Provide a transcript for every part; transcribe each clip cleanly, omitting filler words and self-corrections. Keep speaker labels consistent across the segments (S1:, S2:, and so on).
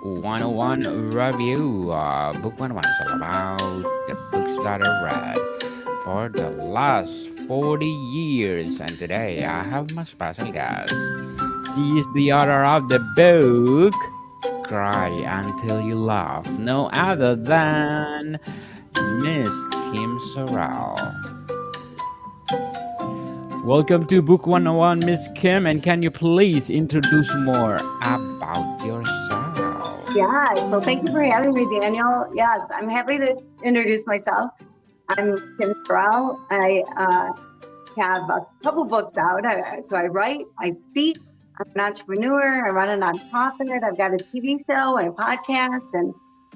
S1: 101 review. Book 101 is all about the books that I read for the last 40 years. And today I have my special guest. She is the author of the book Cry Until You Laugh. No other than Miss Kim Sorrelle. Welcome to Book 101, Miss Kim, and can you please introduce more about yourself?
S2: Yes. Well, thank you for having me, Daniel. Yes, I'm happy to introduce myself. I'm Kim Sorrelle. I have a couple books out. So I write, I speak, I'm an entrepreneur, I run a nonprofit, I've got a TV show and a podcast, and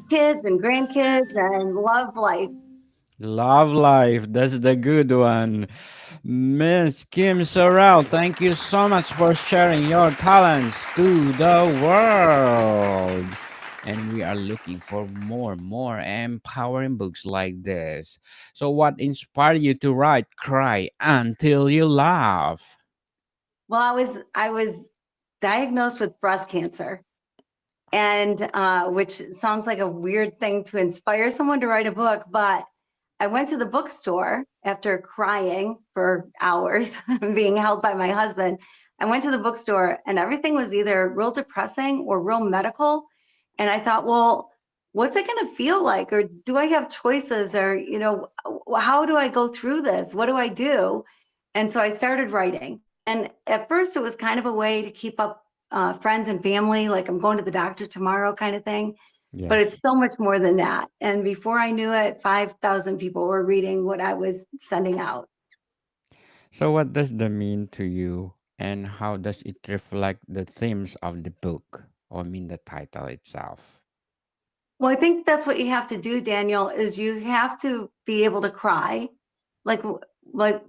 S2: kids and grandkids, and love life.
S1: Love life, that's the good one. Miss Kim Sorrelle, thank you so much for sharing your talents to the world. And we are looking for more empowering books like this. So, what inspired you to write Cry Until You Laugh?
S2: Well, I was diagnosed with breast cancer, and which sounds like a weird thing to inspire someone to write a book, but I went to the bookstore after crying for hours, being held by my husband. I went to the bookstore and everything was either real depressing or real medical. And I thought, well, what's it going to feel like? Or do I have choices? Or, how do I go through this? What do I do? And so I started writing. And at first, it was kind of a way to keep up friends and family, like I'm going to the doctor tomorrow kind of thing, but it's
S1: Yes.
S2: so much more than that. And before I knew it, 5,000 people were reading what I was sending out.
S1: So, what does that mean to you, and how does it reflect the themes of the book, or mean the title itself?
S2: Well, I think that's what you have to do, Daniel, is you have to be able to cry. Like, like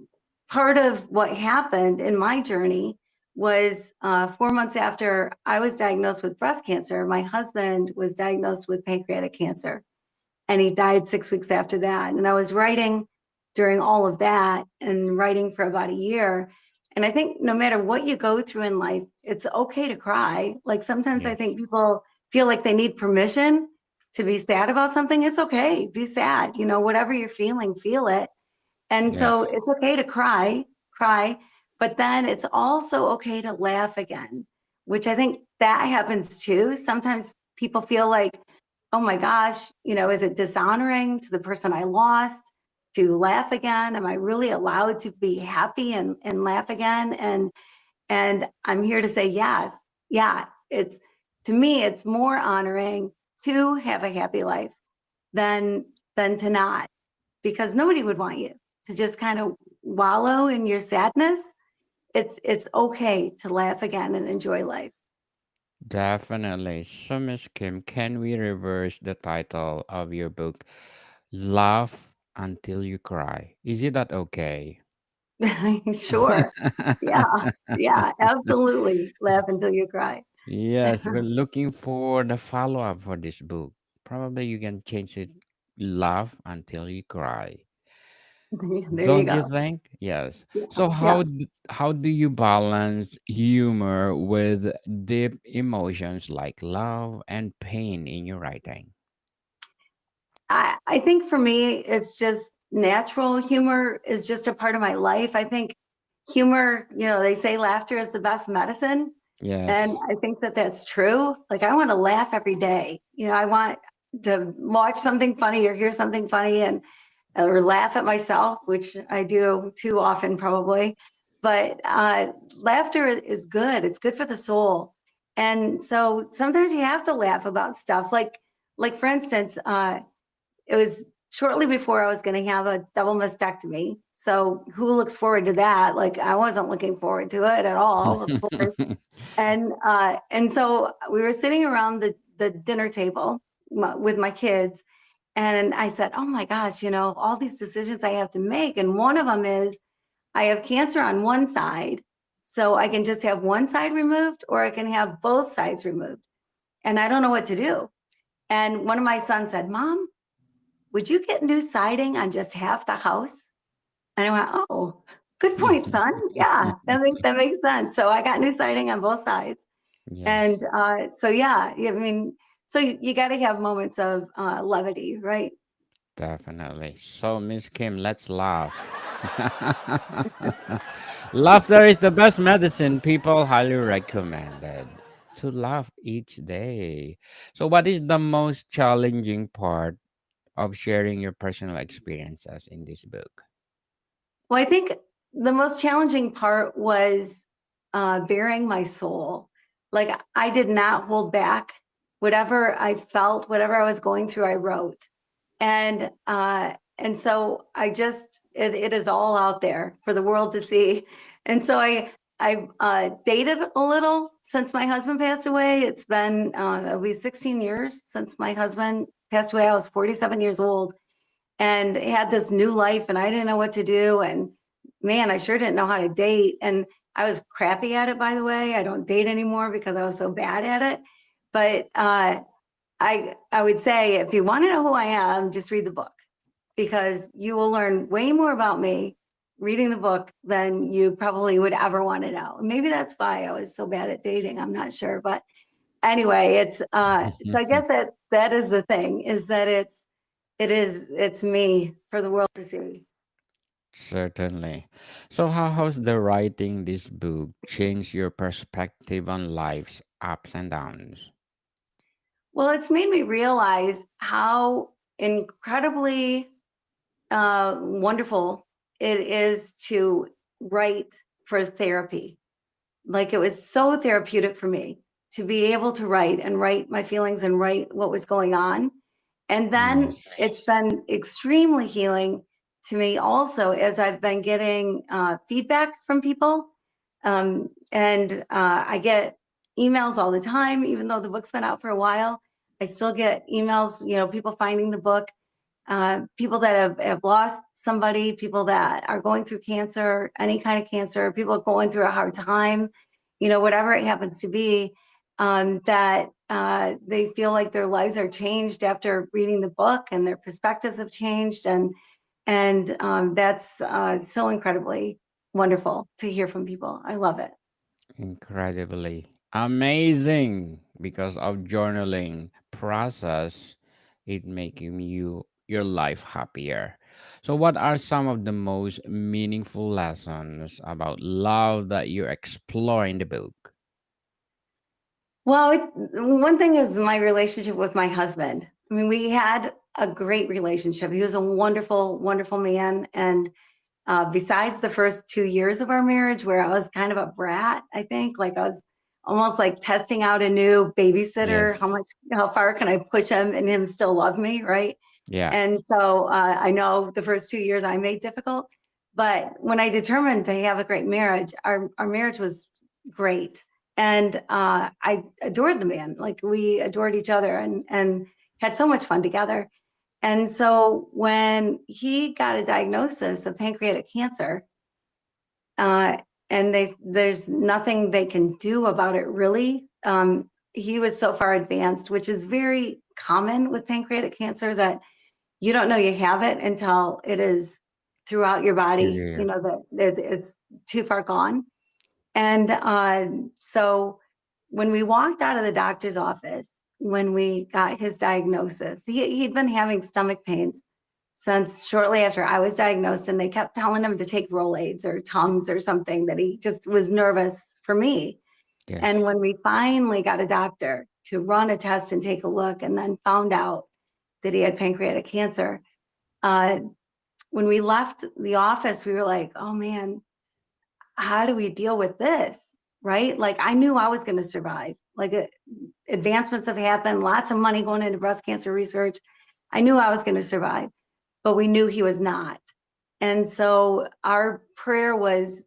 S2: part of what happened in my journey was 4 months after I was diagnosed with breast cancer, my husband was diagnosed with pancreatic cancer, and he died 6 weeks after that. And I was writing during all of that and writing for about a year. And I think no matter what you go through in life, it's okay to cry. Like sometimes I
S1: Yes.
S2: think people feel like they need permission to be sad about something. It's okay, be sad. Whatever you're feeling, feel it. And so
S1: Yes.
S2: it's okay to cry, but then it's also okay to laugh again, which I think that happens too. Sometimes people feel like, oh my gosh, is it dishonoring to the person I lost to laugh again? Am I really allowed to be happy and laugh again? And I'm here to say yes. Yeah, it's to me, it's more honoring to have a happy life than to not, because nobody would want you to just kind of wallow in your sadness. It's okay to laugh again and enjoy life.
S1: Definitely. So, Miss Kim, can we reverse the title of your book, Laugh Until You Cry? Is it that okay?
S2: Sure. Yeah. Yeah, absolutely. Laugh until you cry.
S1: Yes, we're looking for the follow up for this book. Probably you can change it, Laugh Until You Cry.
S2: There you
S1: Don't you
S2: go.
S1: think? Yes.
S2: Yeah.
S1: So
S2: Yeah.
S1: how do you balance humor with deep emotions like love and pain in your writing?
S2: I think for me, it's just natural. Humor is just a part of my life. I think humor, they say laughter is the best medicine. And
S1: Yes.
S2: I think that that's true. Like, I want to laugh every day. I want to watch something funny or hear something funny and or laugh at myself, which I do too often probably. But laughter is good. It's good for the soul. And so sometimes you have to laugh about stuff. Like for instance, it was shortly before I was going to have a double mastectomy. So who looks forward to that? Like I wasn't looking forward to it at all, of course. And so we were sitting around the dinner table with my kids, and I said, "Oh my gosh, all these decisions I have to make, and one of them is I have cancer on one side, so I can just have one side removed, or I can have both sides removed, and I don't know what to do." And one of my sons said, "Mom, would you get new siding on just half the house?" And I went, "Oh, good point, son. Yeah, that makes sense." So I got new siding on both sides. And
S1: Yes.
S2: so, yeah, I mean, So you got to have moments of levity, right?
S1: Definitely. So, Miss Kim, let's laugh. Laughter is the best medicine. People highly recommended to laugh each day. So, what is the most challenging part of sharing your personal experiences in this book?
S2: Well, I think the most challenging part was bearing my soul. Like I did not hold back. Whatever I felt, whatever I was going through, I wrote. And so I just it is all out there for the world to see. And so I've dated a little since my husband passed away. It's been it'll be 16 years since my husband passed away. I was 47 years old and had this new life, and I didn't know what to do. And man, I sure didn't know how to date. And I was crappy at it, by the way. I don't date anymore because I was so bad at it. But I would say if you want to know who I am, just read the book because you will learn way more about me reading the book than you probably would ever want to know. Maybe that's why I was so bad at dating. I'm not sure, but anyway, it's so I guess that is the thing is that it's me for the world to see.
S1: Certainly. So, how has the writing this book changed your perspective on life's ups and downs?
S2: Well, it's made me realize how incredibly wonderful it is to write for therapy. Like it was so therapeutic for me to be able to write and write my feelings and write what was going on. And then
S1: Yes.
S2: it's been extremely healing to me also as I've been getting feedback from people. And I get emails all the time, even though the book's been out for a while. I still get emails, people finding the book, people that have lost somebody, people that are going through cancer, any kind of cancer, people going through a hard time, whatever it happens to be, that they feel like their lives are changed after reading the book and their perspectives have changed. And that's so incredibly wonderful to hear from people. I love it.
S1: Incredibly amazing because of journaling process, it making your life happier. So what are some of the most meaningful lessons about love that you explore in the book?
S2: Well, one thing is my relationship with my husband. I mean, we had a great relationship. He was a wonderful, wonderful man. And besides the first 2 years of our marriage, where I was kind of a brat, I think, like I was almost like testing out a new babysitter.
S1: Yes.
S2: How far can I push him and him still love me, right?
S1: Yeah.
S2: And so I know the first 2 years I made difficult, but when I determined to have a great marriage, our marriage was great. And I adored the man. Like we adored each other and had so much fun together. And so when he got a diagnosis of pancreatic cancer, uh, and there's nothing they can do about it really. He was so far advanced, which is very common with pancreatic cancer that you don't know you have it until it is throughout your body,
S1: Severe.
S2: that it's too far gone. And so when we walked out of the doctor's office, when we got his diagnosis, he'd been having stomach pains since shortly after I was diagnosed, and they kept telling him to take Rolaids or Tums or something that he just was nervous for me. And
S1: Yes.
S2: when we finally got a doctor to run a test and take a look, and then found out that he had pancreatic cancer, uh, when we left the office, we were like, oh man, how do we deal with this? Right? Like I knew I was going to survive. Like advancements have happened, lots of money going into breast cancer research. I knew I was going to survive, but we knew he was not. And so our prayer was,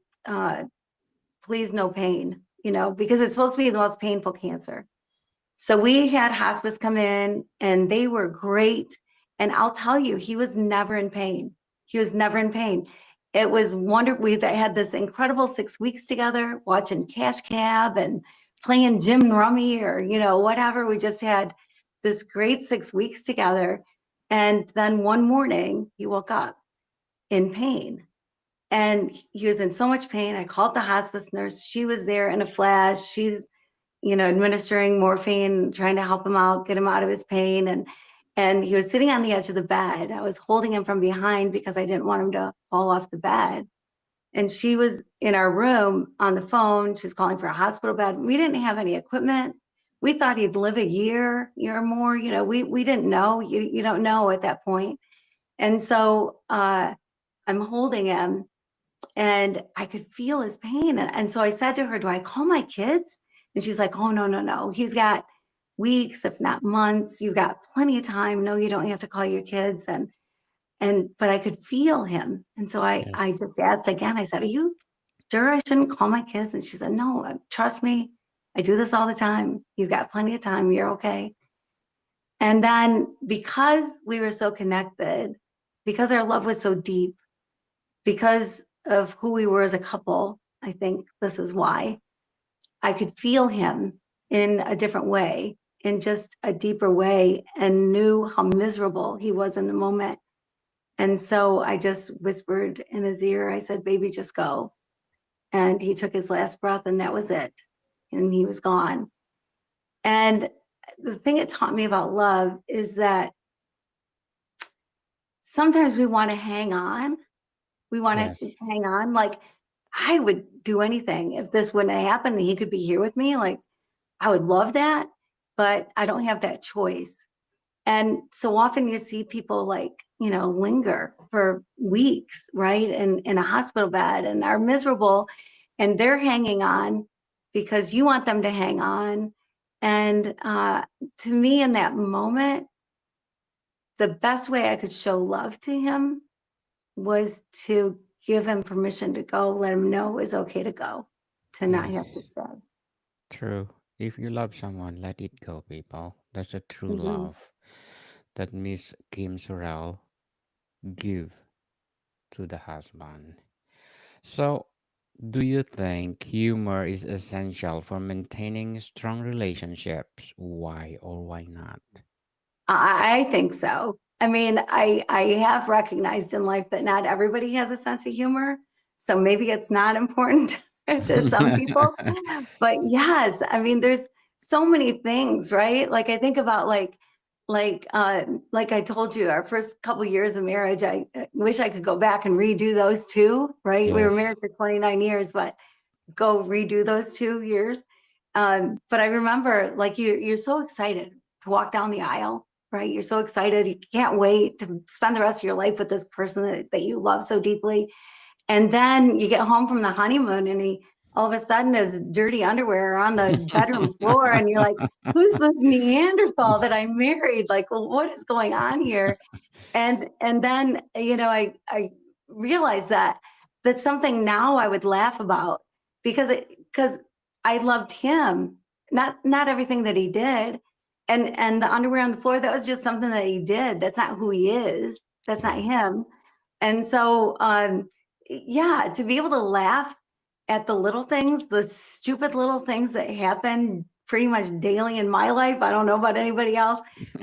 S2: please no pain, because it's supposed to be the most painful cancer. So we had hospice come in and they were great. And I'll tell you, he was never in pain. He was never in pain. It was wonderful. We had this incredible 6 weeks together watching Cash Cab and playing Jim Rummy or, whatever. We just had this great 6 weeks together. And then one morning he woke up in pain and he was in so much pain. I called the hospice nurse. She was there in a flash. administering morphine, trying to help him out, get him out of his pain. And he was sitting on the edge of the bed. I was holding him from behind because I didn't want him to fall off the bed. And she was in our room on the phone. She's calling for a hospital bed. We didn't have any equipment. We thought he'd live a year or more. We didn't know. You don't know at that point. And so I'm holding him and I could feel his pain. And so I said to her, do I call my kids? And she's like, oh, no, no, no. He's got weeks, if not months. You've got plenty of time. No, you don't have to call your kids. But I could feel him. And so I
S1: Yes.
S2: just asked again, I said, are you sure I shouldn't call my kids? And she said, no, trust me. I do this all the time. You've got plenty of time. You're okay. And then because we were so connected, because our love was so deep, because of who we were as a couple, I think this is why I could feel him in a different way, in just a deeper way, and knew how miserable he was in the moment. And so I just whispered in his ear, I said, baby, just go. And he took his last breath, and that was it. And he was gone. And the thing it taught me about love is that sometimes we want to hang on. We want
S1: Yes.
S2: to hang on. Like, I would do anything if this wouldn't have happened and he could be here with me. Like, I would love that, but I don't have that choice. And so often you see people linger for weeks, right? In a hospital bed and are miserable, and they're hanging on because you want them to hang on. And to me, in that moment, the best way I could show love to him was to give him permission to go, let him know it was okay to go, to not have to
S1: Yes.
S2: say.
S1: True. If you love someone, let it go, people. That's a true
S2: Mhm.
S1: love that Miss Kim Sorrelle give to the husband. So, do you think humor is essential for maintaining strong relationships? Why or why not?
S2: I think so. I mean, I have recognized in life that not everybody has a sense of humor, so maybe it's not important to some people. But yes, I mean, there's so many things, right? Like I think about like I told you, our first couple years of marriage, I wish I could go back and redo those two, right? We were
S1: Yes.
S2: married for 29 years, but go redo those 2 years. But I remember like you're so excited to walk down the aisle, right? You're so excited. You can't wait to spend the rest of your life with this person that you love so deeply. And then you get home from the honeymoon and he all of a sudden his dirty underwear on the bedroom floor. And you're like, who's this Neanderthal that I married? Like, well, what is going on here? And then I realized that that's something now I would laugh about because I loved him, not everything that he did. And the underwear on the floor, that was just something that he did. That's not who he is. That's not
S1: Yes.
S2: him. And so yeah, to be able to laugh at the little things, the stupid little things that happen pretty much daily in my life. I don't know about anybody else,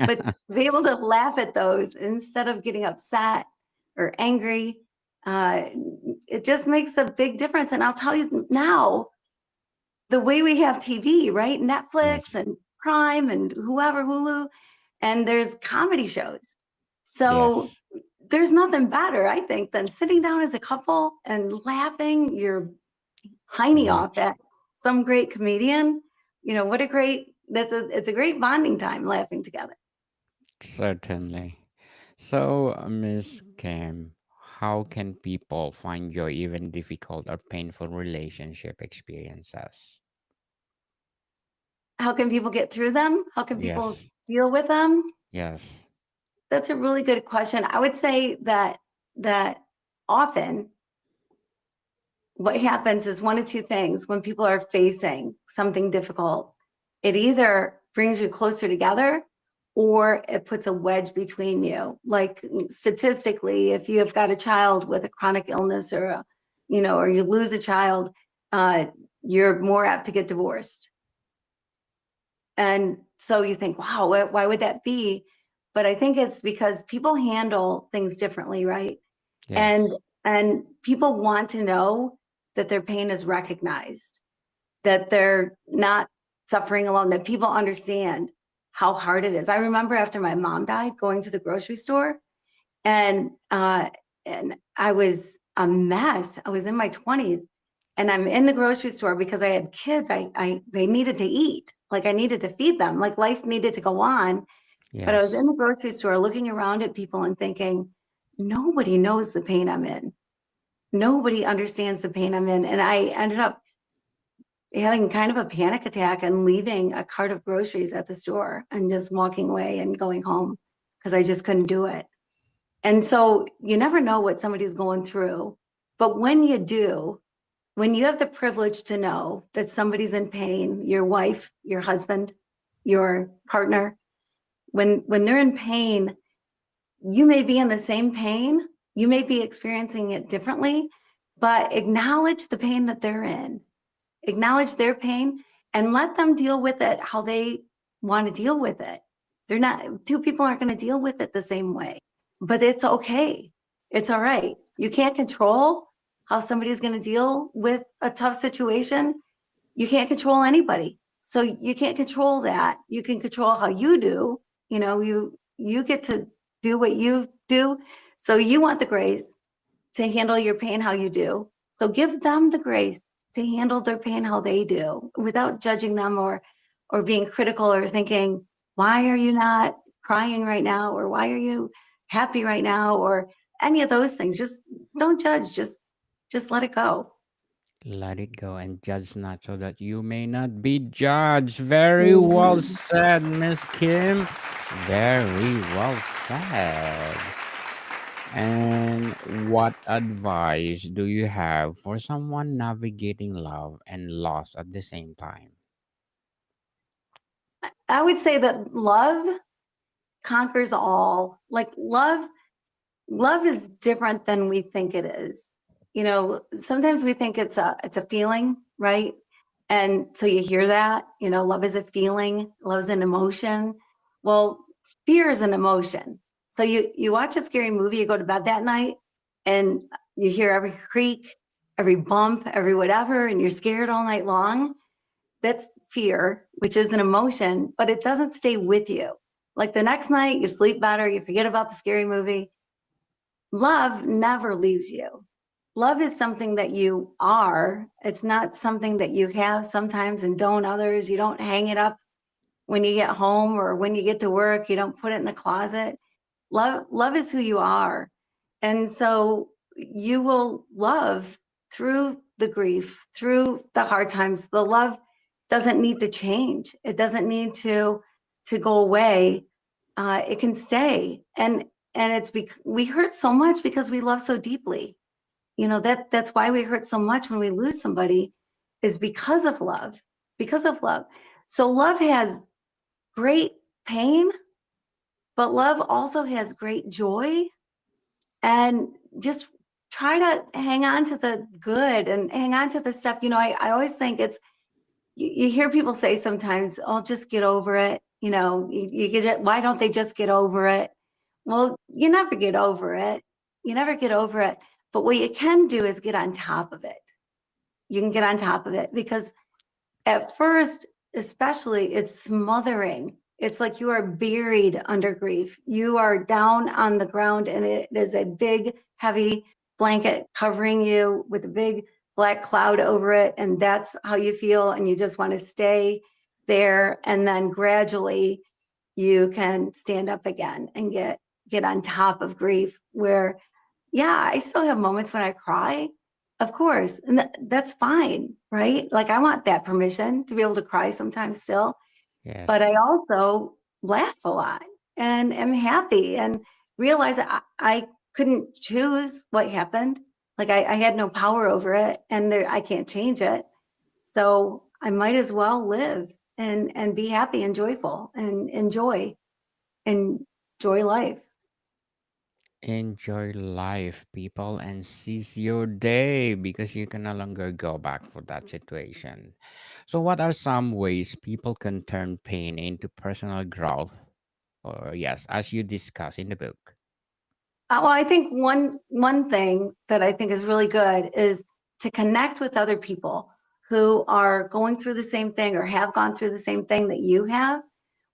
S2: but be able to laugh at those instead of getting upset or angry. Uh, it just makes a big difference. And I'll tell you now, the way we have TV, right? Netflix
S1: Yes.
S2: and Prime and whoever, Hulu, and there's comedy shows. So
S1: Yes.
S2: there's nothing better, I think, than sitting down as a couple and laughing your hiney off
S1: Yes.
S2: at some great comedian. What a great, it's a great bonding time laughing together.
S1: Certainly. So, Miss Kim, how can people find joy even difficult or painful relationship experiences?
S2: How can people get through them? How can people
S1: Yes.
S2: deal with them?
S1: Yes.
S2: That's a really good question. I would say that often what happens is one of two things when people are facing something difficult. It either brings you closer together or it puts a wedge between you. Like statistically, if you have got a child with a chronic illness or you lose a child, uh, you're more apt to get divorced. And so you think, wow, why would that be? But I think it's because people handle things differently, right? And
S1: Yes.
S2: and people want to know that their pain is recognized, that they're not suffering alone, that people understand how hard it is. I remember after my mom died, going to the grocery store, and I was a mess. I was in my 20s, and I'm in the grocery store because I had kids. I they needed to eat. Like, I needed to feed them. Like, life needed to go on. But I was
S1: Yes.
S2: in the grocery store looking around at people and thinking, nobody knows the pain I'm in. Nobody understands the pain I'm in. And I ended up having kind of a panic attack and leaving a cart of groceries at the store and just walking away and going home because I just couldn't do it. And so you never know what somebody's going through. But when you do, when you have the privilege to know that somebody's in pain, your wife, your husband, your partner, when they're in pain, you may be in the same pain, you may be experiencing it differently, but acknowledge the pain that they're in, acknowledge their pain, and let them deal with it how they want to deal with it. They're not, two people aren't going to deal with it the same way, but it's okay. It's all right. You can't control how somebody's going to deal with a tough situation. You can't control anybody. So you can't control that. You can control how you do. You get to do what you do. So you want the grace to handle your pain how you do. So give them the grace to handle their pain how they do without judging them or being critical or thinking, why are you not crying right now? Or why are you happy right now? Or any of those things. Just don't judge. Just let it go.
S1: Let it go and judge not so that you may not be judged. Very well
S2: Mhm.
S1: said, Miss Kim. Very well said. And what advice do you have for someone navigating love and loss at the same time?
S2: I would say that love conquers all. Like, love is different than we think it is. Sometimes we think it's a feeling, right? And so you hear that, love is a feeling, love is an emotion. Well, fear is an emotion. So you watch a scary movie, you go to bed that night, and you hear every creak, every bump, every whatever, and you're scared all night long. That's fear, which is an emotion, but it doesn't stay with you. Like, the next night, you sleep better, you forget about the scary movie. Love never leaves you. Love is something that you are. It's not something that you have sometimes and don't others. You don't hang it up when you get home or when you get to work. You don't put it in the closet. Love is who you are. And so you will love through the grief, through the hard times. The love doesn't need to change. It doesn't need to go away. It can stay. And it's we hurt so much because we love so deeply. That's why we hurt so much when we lose somebody, is because of love. Because of love. So love has great pain, but love also has great joy. And just try to hang on to the good and hang on to the stuff. I always think it's, you hear people say sometimes, "Oh, just get over it." You get, why don't they just get over it? Well, you never get over it. You never get over it. But what you can do is get on top of it. You can get on top of it, because at first, especially, it's smothering. It's like you are buried under grief. You are down on the ground, and it is a big, heavy blanket covering you with a big black cloud over it. And that's how you feel. And you just want to stay there. And then gradually you can stand up again and get on top of grief, where, yeah, I still have moments when I cry, of course, and that's fine, right? Like, I want that permission to be able to cry sometimes still, but I
S1: Yes.
S2: also laugh a lot and am happy and realize that I couldn't choose what happened. Like, I had no power over it, and I can't change it. So I might as well live and be happy and joyful and enjoy life.
S1: Enjoy life, people, and seize your day because you can no longer go back for that situation. So, what are some ways people can turn pain into personal growth? Or, yes, as you discuss in the book.
S2: Well, I think one thing that I think is really good is to connect with other people who are going through the same thing or have gone through the same thing that you have.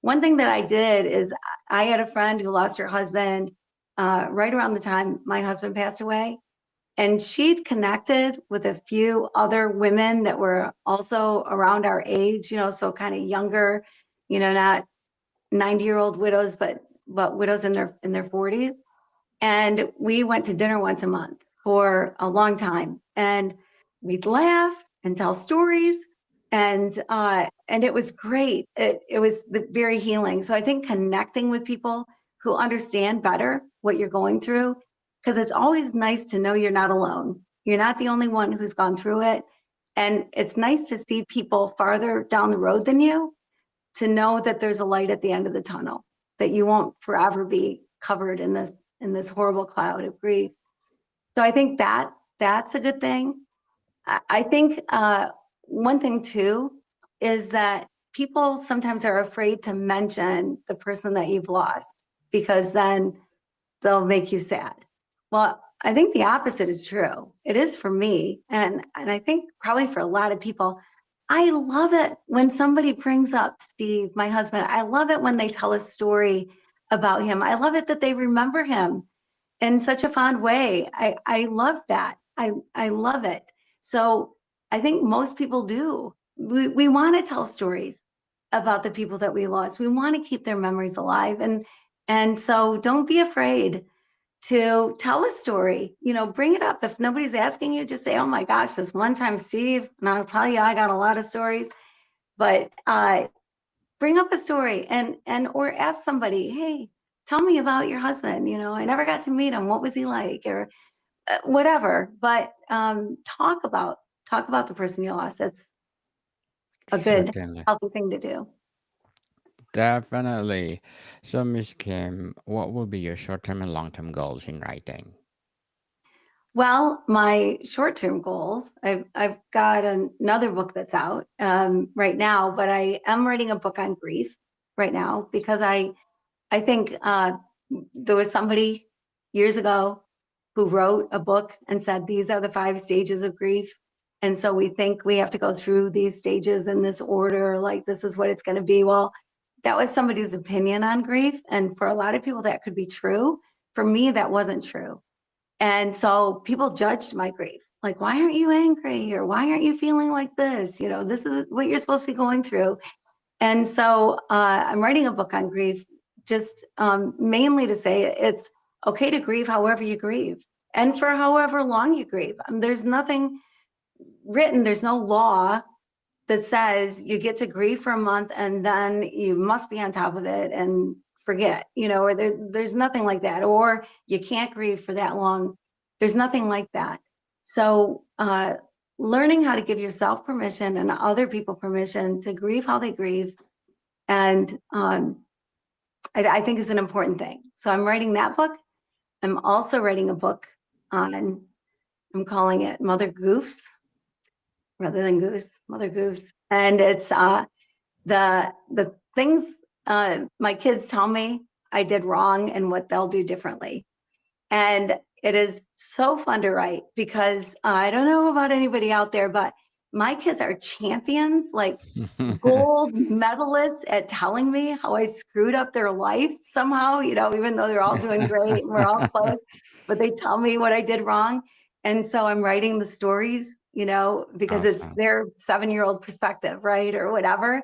S2: One thing that I did is I had a friend who lost her husband right around the time my husband passed away. And she'd connected with a few other women that were also around our age, so kind of younger, not 90-year-old widows, but widows in their 40s. And we went to dinner once a month for a long time, and we'd laugh and tell stories, and it was great. It was very healing. So I think connecting with people who understand better what you're going through, because it's always nice to know you're not alone. You're not the only one who's gone through it, and it's nice to see people farther down the road than you, to know that there's a light at the end of the tunnel, that you won't forever be covered in this horrible cloud of grief. So I think that's a good thing. I think one thing too is that people sometimes are afraid to mention the person that you've lost, because then they'll make you sad. Well, I think the opposite is true. It is for me, and I think probably for a lot of people. I love it when somebody brings up Steve, my husband. I love it when they tell a story about him. I love it that they remember him in such a fond way. I love that. I love it. So I think most people do. We want to tell stories about the people that we lost. We want to keep their memories alive. And so don't be afraid to tell a story. Bring it up. If nobody's asking you, just say, oh my gosh, this one time, Steve, and I'll tell you, I got a lot of stories. But bring up a story, and or ask somebody, hey, tell me about your husband. I never got to meet him. What was he like? Or whatever. But talk about the person you lost. That's a good,
S1: Certainly.
S2: healthy thing to do.
S1: Definitely. So, Miss Kim, what will be your short-term and long-term goals in writing?
S2: Well, my short-term goals, I've got another book that's out right now, but I am writing a book on grief right now, because I think there was somebody years ago who wrote a book and said, these are the 5 stages of grief. And so we think we have to go through these stages in this order, like this is what it's going to be. Well, that was somebody's opinion on grief. And for a lot of people, that could be true. For me, that wasn't true. And so people judged my grief. Like, why aren't you angry? Or why aren't you feeling like this? This is what you're supposed to be going through. And so I'm writing a book on grief, just mainly to say it's okay to grieve however you grieve, and for however long you grieve. There's nothing written, there's no law that says you get to grieve for a month and then you must be on top of it and forget, or there's nothing like that, or you can't grieve for that long. There's nothing like that. So learning how to give yourself permission and other people permission to grieve how they grieve, and I think is an important thing. So I'm writing that book. I'm also writing a book on, I'm calling it Mother Goofs rather than Goose, Mother Goose. And it's the things my kids tell me I did wrong and what they'll do differently. And it is so fun to write, because I don't know about anybody out there, but my kids are champions, like gold medalists at telling me how I screwed up their life somehow, even though they're all doing great and we're all close, but they tell me what I did wrong. And so I'm writing the stories, because it's
S1: Awesome.
S2: their 7-year-old perspective, right? Or whatever.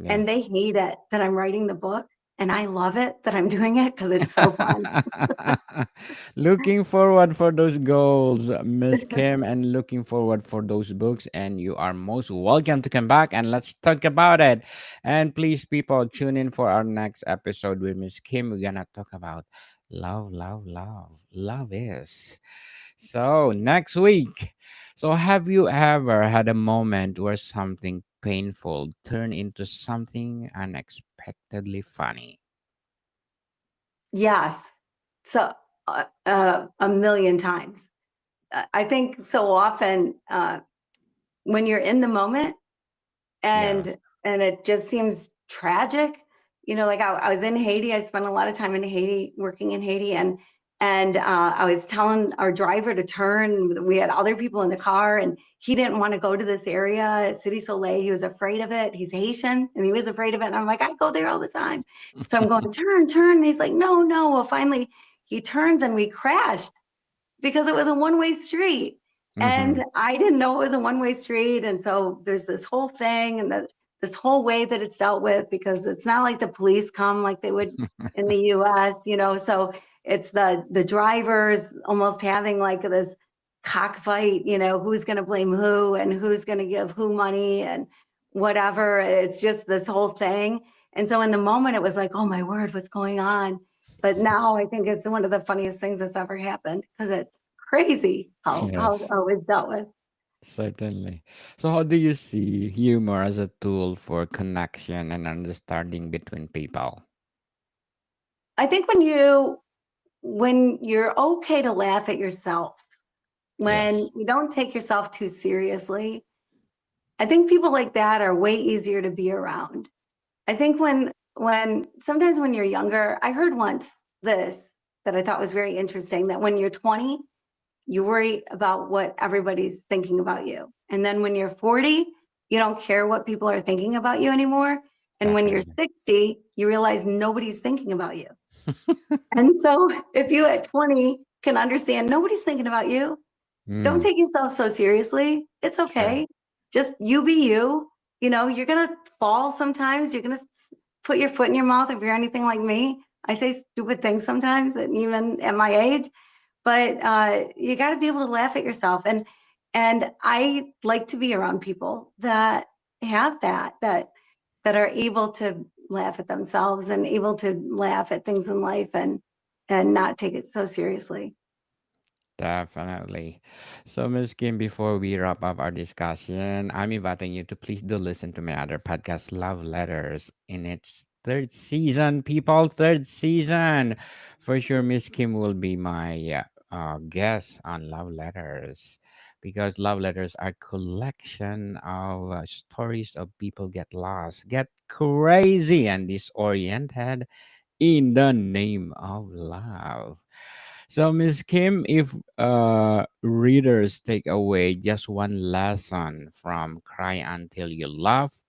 S2: And
S1: Yes.
S2: they hate it that I'm writing the book. And I love it that I'm doing it, because it's so fun.
S1: Looking forward for those goals, Miss Kim, and looking forward for those books. And you are most welcome to come back and let's talk about it. And please, people, tune in for our next episode with Miss Kim. We're gonna talk about love, love, love. Love is. So next week. So have you ever had a moment where something painful turned into something unexpectedly funny?
S2: Yes. So a million times. I think so often when you're in the moment,
S1: Yes.
S2: and it just seems tragic. Like I was in Haiti. I spent a lot of time in Haiti, working in Haiti, and And I was telling our driver to turn. We had other people in the car, and he didn't want to go to this area, City Soleil. He was afraid of it. He's Haitian, and he was afraid of it. And I'm like, I go there all the time. So I'm going, turn, turn. And he's like, no, no. Well, finally, he turns, and we crashed because it was a one-way street.
S1: Mm-hmm.
S2: And I didn't know it was a one-way street. And so there's this whole thing, and this whole way that it's dealt with, because it's not like the police come like they would in the US, so it's the drivers almost having like this cockfight, who's going to blame who and who's going to give who money and whatever. It's just this whole thing. And so in the moment, it was like, oh my word, what's going on? But now I think it's one of the funniest things that's ever happened, because it's crazy how
S1: Yes,
S2: it's dealt with.
S1: certainly. So, how do you see humor as a tool for connection and understanding between people?
S2: I think when you're okay to laugh at yourself, when
S1: Yes,
S2: you don't take yourself too seriously, I think people like that are way easier to be around. I think when sometimes when you're younger, I heard once this that I thought was very interesting, that when you're 20, you worry about what everybody's thinking about you. And then when you're 40, you don't care what people are thinking about you anymore. And when you're
S1: definitely.
S2: 60, you realize nobody's thinking about you. And so if you at 20 can understand nobody's thinking about you, don't
S1: Mm,
S2: take yourself so seriously. It's
S1: sure.
S2: okay. Just you be you. You're going to fall sometimes. You're going to put your foot in your mouth if you're anything like me. I say stupid things sometimes, and even at my age, but you got to be able to laugh at yourself. And I like to be around people that have that are able to laugh at themselves and able to laugh at things in life, and not take it so seriously.
S1: Definitely. So, Ms. Kim, before we wrap up our discussion, I'm inviting you to please do listen to my other podcast, Love Letters, in its third season. People, third season. For sure, Miss Kim will be my guest on Love Letters, because Love Letters are collection of stories of people get lost, get crazy, and disoriented in the name of love. So, Miss Kim, if readers take away just one lesson from Cry Until You Laugh,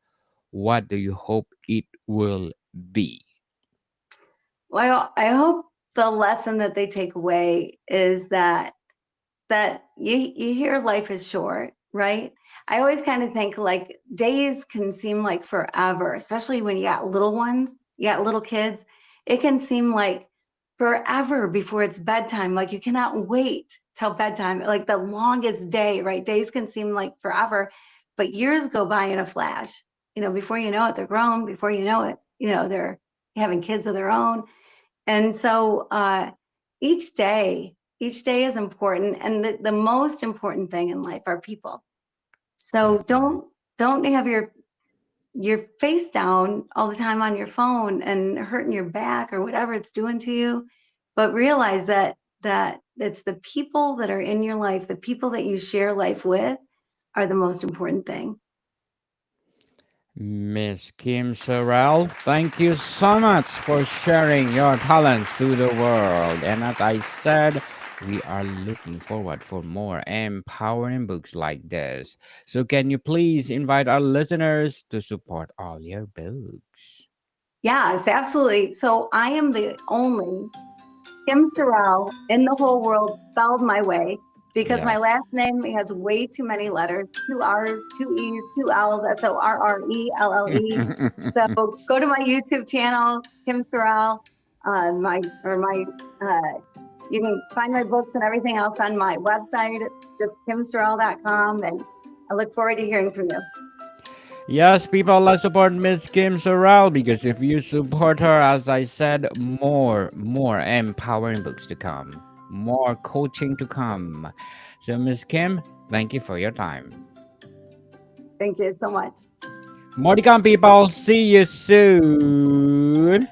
S1: what do you hope it will be?
S2: Well, I hope the lesson that they take away is that you hear life is short, right? I always kind of think like days can seem like forever, especially when you got little ones, you got little kids. It can seem like forever before it's bedtime. Like you cannot wait till bedtime, like the longest day, right? Days can seem like forever, but years go by in a flash. Before you know it, they're grown. Before you know it, they're having kids of their own. And so each day is important. And the most important thing in life are people. So
S1: Definitely.
S2: don't have your face down all the time on your phone and hurting your back or whatever it's doing to you. But realize that it's the people that are in your life, the people that you share life with, are the most important thing.
S1: Miss Kim Sorrelle, thank you so much for sharing your talents to the world. And as I said, we are looking forward for more empowering books like this. So can you please invite our listeners to support all your books?
S2: Yes, absolutely. So I am the only Kim Sorrelle in the whole world spelled my way, because my
S1: Yes.
S2: last name has way too many letters, two R's, two E's, two L's, Sorrelle. So go to my YouTube channel, Kim Sorrelle, my you can find my books and everything else on my website. It's just kimsorrelle.com, and I look forward to hearing from you.
S1: Yes, people, let's support Miss Kim Sorrelle, because if you support her, as I said, more empowering books to come, more coaching to come. So, Miss Kim, thank you for your time.
S2: Thank you so much.
S1: More to come, people. See you soon.